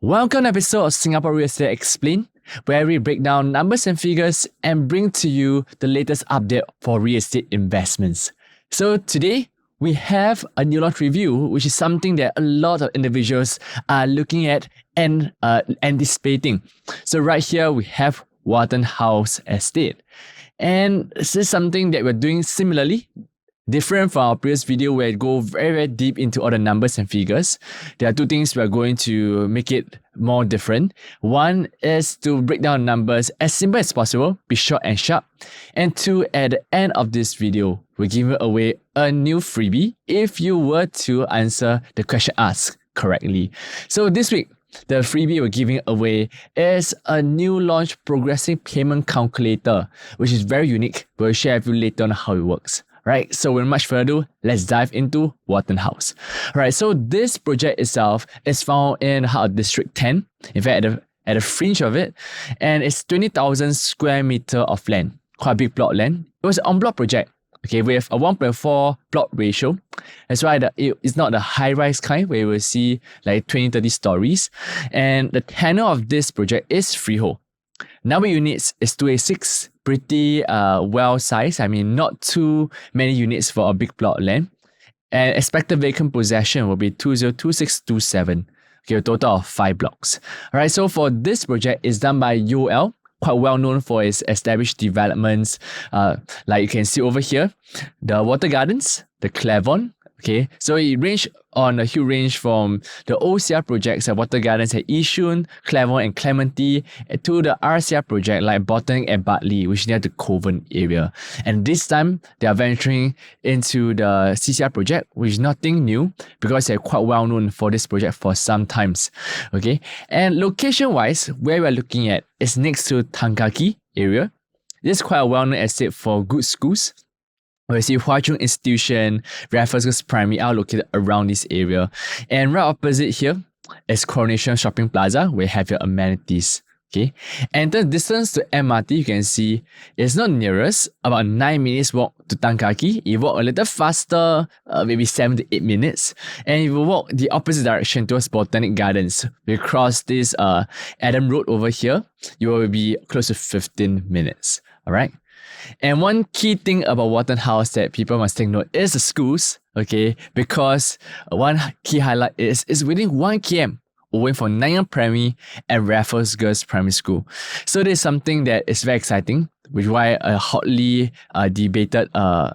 Welcome to episode of Singapore Real Estate Explained, where we break down numbers and figures and bring to you the latest update for real estate investments. So today, we have a new launch review, which is something that a lot of individuals are looking at and anticipating. So right here, we have Watten House Estate. And this is something that we're doing similarly, different from our previous video where it go very deep into all the numbers and figures. There are two things we're going to make it more different. One is to break down numbers as simple as possible, be short and sharp. And two, at the end of this video, we're giving away a new freebie if you were to answer the question asked correctly. So this week, the freebie we're giving away is a new launch progressive payment calculator, which is very unique. We'll share with you later on how it works. Right, so without much further ado, let's dive into Watten House. Right, so this project itself is found in Heart of District 10, in fact at the fringe of it, and it's 20,000 square meter of land, quite a big plot land. It was an en-bloc project, okay, with a 1.4 plot ratio. That's why it's not the high-rise kind where you will see like 20-30 stories, and the tenure of this project is freehold. Number of units is 286, pretty well-sized. I mean, not too many units for a big plot of land. And expected vacant possession will be 202627. Okay, a total of 5 blocks. Alright, so for this project, it's done by UOL, quite well known for its established developments. Like you can see over here, the Water Gardens, the Clavon. Okay, so it ranged on a huge range from the OCR projects at Water Gardens at Yishun, Clavon and Clementi to the RCR project like Botanic and Bartley, which is near the Kovan area. And this time, they are venturing into the CCR project, which is nothing new because they're quite well known for this project for some times. Okay, and location-wise, where we're looking at is next to Tan Kah Kee area. This is quite a well-known estate for good schools. We see Hwa Chung Institution, Raffles Girls Primary are located around this area. And right opposite here is Coronation Shopping Plaza, where you have your amenities. Okay, and the distance to MRT, you can see it's not nearest, about 9 minutes walk to Tan Kah Kee. You walk a little faster, maybe 7 to 8 minutes. And if you walk the opposite direction towards Botanic Gardens, we cross this Adam Road over here, you will be close to 15 minutes. Alright. And one key thing about Watten House that people must take note is the schools, okay? Because one key highlight is it's within 1 km away from Nanyang Primary and Raffles Girls Primary School. So this is something that is very exciting, which is why a hotly anticipated a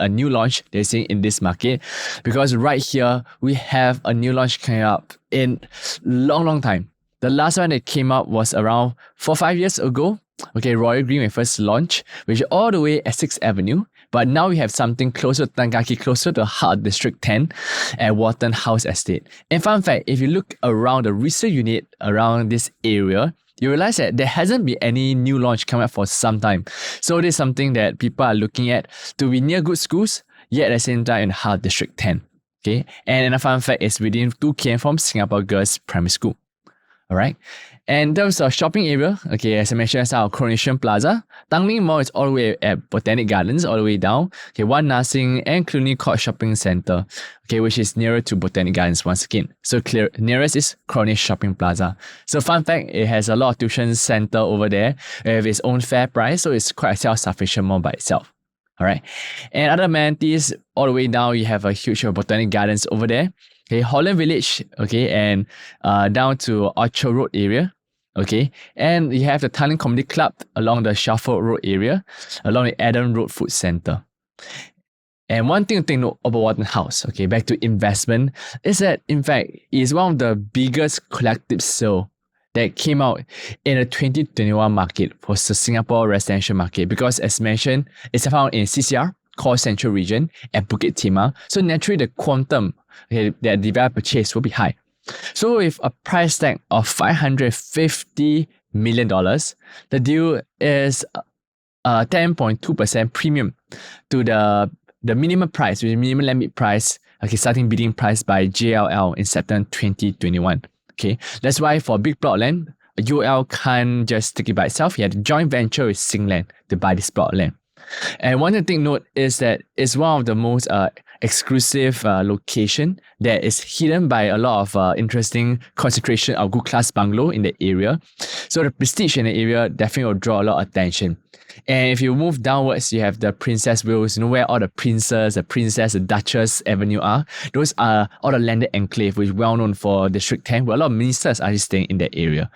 new launch they're seeing in this market. Because right here, we have a new launch coming up in long time. The last one that came out was around 4-5 years ago. Okay, Royal Green when first launched, which is all the way at 6th Avenue. But now we have something closer to Tan Kah Kee, closer to Heart District 10 at Watten House Estate. And fun fact, if you look around the resale unit around this area, you realize that there hasn't been any new launch coming up for some time. So this is something that people are looking at to be near good schools, yet at the same time in Heart District 10. Okay, and another fun fact is within 2 km from Singapore Girls Primary School. Alright, and there was a shopping area, okay, as I mentioned, it's our Coronation Plaza. Tanglin Mall is all the way at Botanic Gardens, all the way down. Okay, One Nasing and Cluny Court Shopping Centre, okay, which is nearer to Botanic Gardens once again. So nearest is Coronation Shopping Plaza. So fun fact, it has a lot of tuition centre over there with its own fair price, so it's quite a self-sufficient mall by itself. Alright, and other amenities, all the way down, you have a huge Botanic Gardens over there. Okay, Holland Village, okay, and down to Orchard Road area, okay, and you have the Tanglin Community Club along the Shuffle Road area, along the Adam Road Food Centre. And one thing to take note about Watten House, okay, back to investment, is that in fact it is one of the biggest collective sale that came out in the 2021 market for the Singapore residential market, because as mentioned, it's found in CCR, Core Central Region, and Bukit Timah. So naturally the quantum that developer purchase will be high. So with a price tag of $550 million, the deal is 10.2% premium to the minimum price, which is minimum limit price, okay, starting bidding price by JLL in September 2021. Okay, that's why for big plot land, UOL can't just take it by itself. He had a joint venture with Singland to buy this plot land. And one thing to take note is that it's one of the most exclusive location that is hidden by a lot of interesting concentration of good class bungalow in the area. So the prestige in the area definitely will draw a lot of attention. And if you move downwards, you have the Princess Wales, where all the princes, the princess, the Duchess Avenue are. Those are all the landed enclave, which is well known for District 10, where a lot of ministers are staying in that area.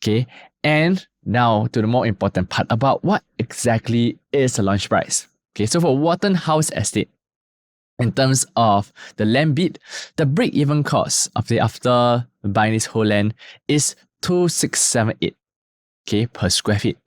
Okay, and now to the more important part about what exactly is the launch price. Okay, so for Watten House Estate, in terms of the land bid, the break-even cost after buying this whole land is 2678 per square feet.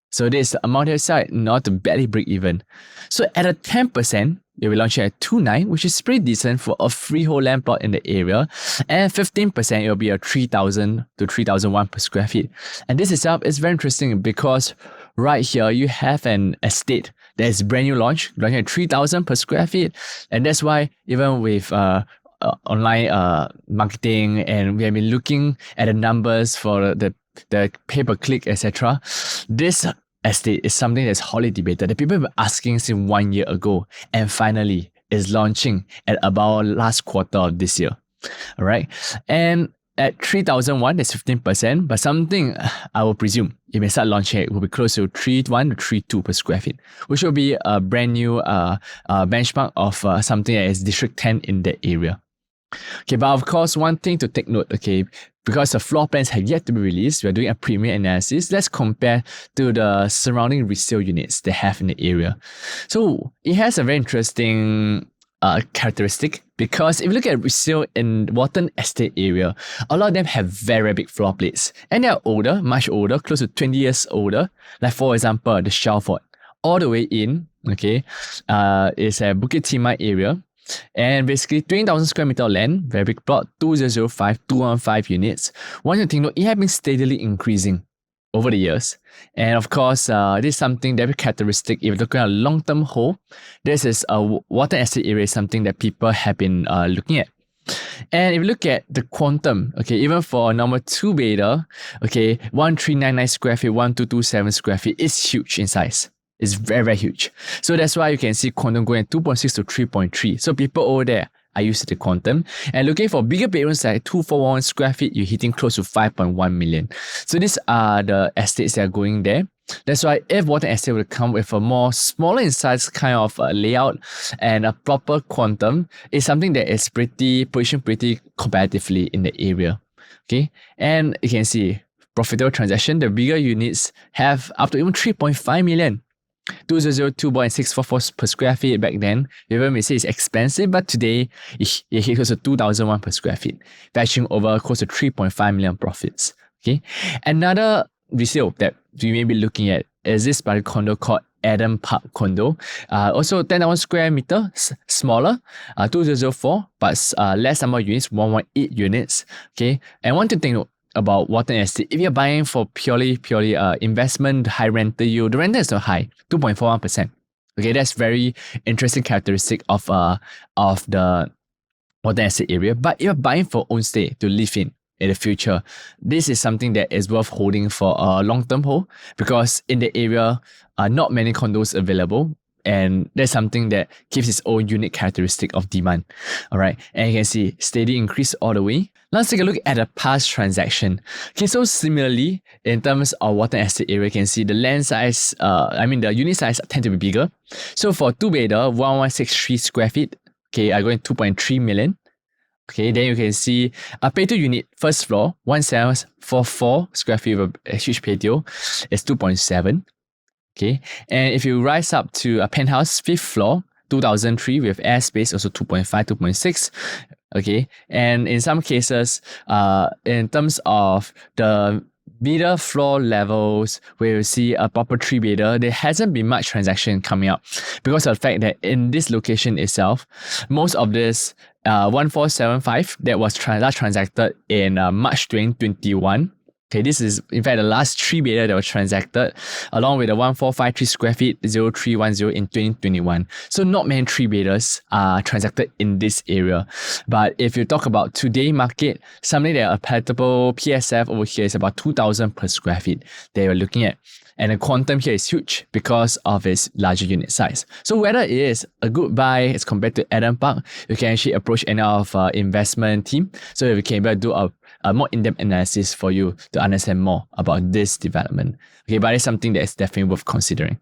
So this is the amount you sell not to barely break even. So at a 10%, you'll be launching at 29, which is pretty decent for a freehold land plot in the area. And 15%, it'll be a 3,000 to 3,001 per square feet. And this itself is very interesting because right here, you have an estate that is brand new launching at 3,000 per square feet. And that's why even with online marketing, and we have been looking at the numbers for the pay-per-click, etc. This estate is something that's hotly debated that people have been asking since 1 year ago, and finally is launching at about last quarter of this year. All right, and at 3,001, that's 15%, but something I will presume it may start launching, it will be close to 3,1 to 3,2 per square feet, which will be a brand new benchmark of something that is District 10 in that area. Okay, but of course, one thing to take note, okay, because the floor plans have yet to be released, we are doing a premium analysis. Let's compare to the surrounding resale units they have in the area. So it has a very interesting characteristic, because if you look at resale in Watten Estate area, a lot of them have very big floor plates, and they are older, much older, close to 20 years older. Like for example, the Shelford, all the way in, okay, is a Bukit Timah area. And basically 20,000 square meter land, very big plot, 2005, 215 units. One thing to note, it has been steadily increasing over the years. And of course, this is something that is characteristic. If you're looking at a long-term hold, this is a Watten Estate area, something that people have been looking at. And if you look at the quantum, okay, even for a normal 2-bedder, okay, 1,399 square feet, 1,227 square feet, is huge in size. It's very, very huge. So that's why you can see quantum going at 2.6 to 3.3. So people over there are used to the quantum. And looking for bigger bedrooms like 241 square feet, you're hitting close to 5.1 million. So these are the estates that are going there. That's why if Watten Estate will come with a more smaller in size kind of layout and a proper quantum, it's something that is positioned pretty competitively in the area. Okay, and you can see profitable transaction. The bigger units have up to even 3.5 million. 2002 bought at 644 per square feet back then. People may say it's expensive, but today it hit close to 2,001 per square feet, fetching over close to 3.5 million profits. Okay, another resale that we may be looking at is this particular condo called Adam Park Condo. Also 10,000 square meter, smaller, 2004, but less number of units, 118 units. Okay, and one to take note about Watten Estate, if you're buying for purely investment, high rental yield, the rental is not high, 2.41%. Okay, that's very interesting characteristic of the Watten Estate area. But if you're buying for own stay to live in the future, this is something that is worth holding for a long-term hold, because in the area, not many condos available. And that's something that gives its own unique characteristic of demand. All right, and you can see steady increase all the way. Let's take a look at a past transaction. Okay, so similarly, in terms of Watten Estate area, you can see the land size, the unit size tend to be bigger. So for 2-bedder, 1163 square feet, okay, are going 2.3 million. Okay, then you can see a patio unit, first floor, 1744 square feet with a huge patio, is 2.7. Okay, and if you rise up to a penthouse, 5th floor, 2003 with airspace, also 2.5, 2.6. Okay, and in some cases, in terms of the middle floor levels where you see a proper 3-bedder, there hasn't been much transaction coming up because of the fact that in this location itself, most of this 1475 that was transacted in March 2021. Okay, this is in fact the last 3-bedder that was transacted, along with the 1453 square feet 0310 in 2021. So not many 3-bedders are transacted in this area. But if you talk about today market, something that a palatable PSF over here is about 2,000 per square feet that you're looking at. And the quantum here is huge because of its larger unit size. So whether it is a good buy as compared to Adam Park, you can actually approach any of investment team so we can be able to do a more in-depth analysis for you to understand more about this development. Okay, but it's something that is definitely worth considering.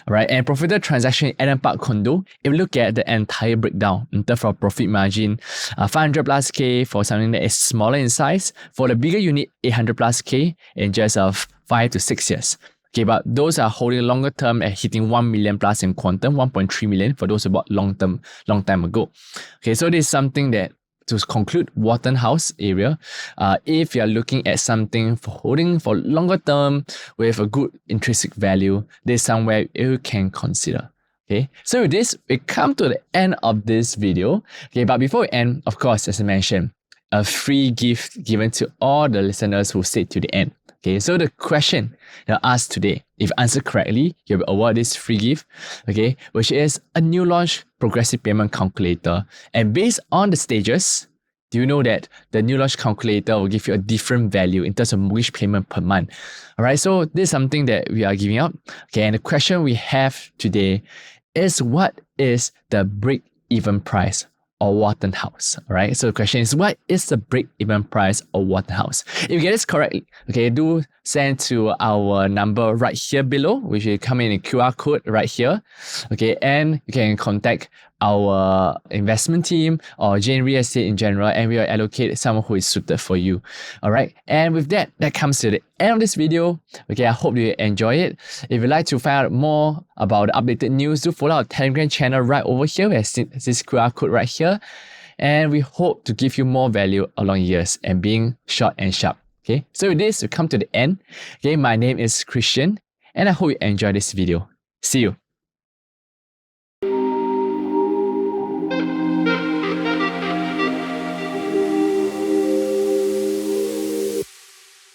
All right, and profitable transaction in Adam Park Condo, if we look at the entire breakdown in terms of profit margin, 500 plus K for something that is smaller in size. For the bigger unit, 800 plus K in just of 5 to 6 years. Okay, but those are holding longer term at hitting 1 million plus in quantum, 1.3 million for those who bought long time ago. Okay, so this is something that, to conclude, Watten House area, if you're looking at something for holding for longer term with a good intrinsic value, this is somewhere you can consider. Okay, so with this, we come to the end of this video. Okay, but before we end, of course, as I mentioned, a free gift given to all the listeners who stayed to the end. Okay, so the question that I asked today, if answered correctly, you'll be awarded this free gift, okay, which is a new launch progressive payment calculator. And based on the stages, do you know that the new launch calculator will give you a different value in terms of mortgage payment per month? All right, so this is something that we are giving out. Okay, and the question we have today is, what is the break-even price of Watten House? All right, so the question is, what is the break-even price of Watten House? If you get this correctly, okay, do send to our number right here below, which will come in a QR code right here. Okay, and you can contact our investment team or Jane Real Estate in general, and we will allocate someone who is suited for you. All right, and with that, that comes to the end of this video. Okay, I hope you enjoy it. If you'd like to find out more about the updated news, do follow our Telegram channel right over here. We have this QR code right here, and we hope to give you more value along years and being short and sharp. Okay, so with this, we come to the end. Okay, my name is Christian, and I hope you enjoy this video. See you.